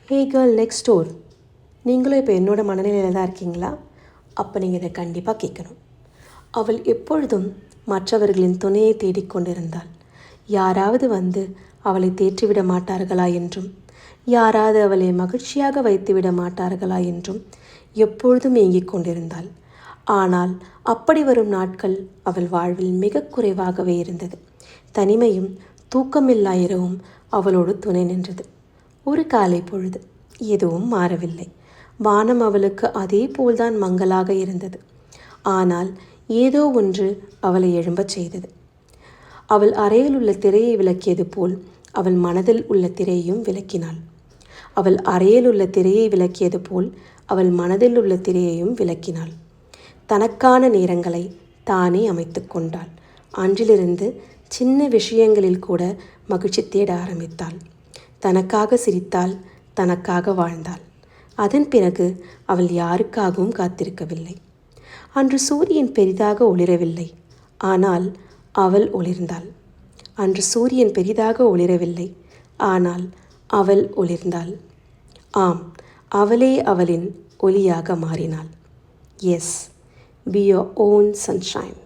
ஹே girl next door, நீங்களும் இப்போ என்னோட மனநிலையில் தான் இருக்கீங்களா? அப்போ நீங்கள் இதை கண்டிப்பாக கேட்கணும். அவள் எப்பொழுதும் மற்றவர்களின் துணையை தேடிக்கொண்டிருந்தாள். யாராவது வந்து அவளை தேற்றிவிட மாட்டார்களா என்றும், யாராவது அவளை மகிழ்ச்சியாக வைத்துவிட மாட்டார்களா என்றும் எப்பொழுதும் ஏங்கிக் கொண்டிருந்தாள். ஆனால் அப்படி வரும் நாட்கள் அவள் வாழ்வில் மிக குறைவாகவே இருந்தது. தனிமையும் தூக்கமில்லா இரவும் அவளோடு துணை நின்றது. ஒரு காலை பொழுது எதுவும் மாறவில்லை. வானம் அவளுக்கு அதே போல்தான் மங்கலாக இருந்தது. ஆனால் ஏதோ ஒன்று அவளை எழும்பச் செய்தது. அவள் அறையில் உள்ள திரையை விளக்கியது போல் அவள் மனதில் உள்ள திரையையும் விளக்கினாள். அவள் அறையில் உள்ள திரையை விளக்கியது போல் அவள் மனதில் உள்ள திரையையும் விளக்கினாள். தனக்கான நேரங்களை தானே அமைத்து கொண்டாள். அன்றிலிருந்து சின்ன விஷயங்களில் கூட மகிழ்ச்சி தேட ஆரம்பித்தாள். தனக்காக சிரித்தாள், தனக்காக வாழ்ந்தாள். அதன் பிறகு அவள் யாருக்காகவும் காத்திருக்கவில்லை. அன்று சூரியன் பெரிதாக ஒளிரவில்லை, ஆனால் அவள் ஒளிர்ந்தாள். அன்று சூரியன் பெரிதாக ஒளிரவில்லை, ஆனால் அவள் ஒளிர்ந்தாள். ஆம், அவளே அவளின் ஒளியாக மாறினாள். Yes, be your own sunshine.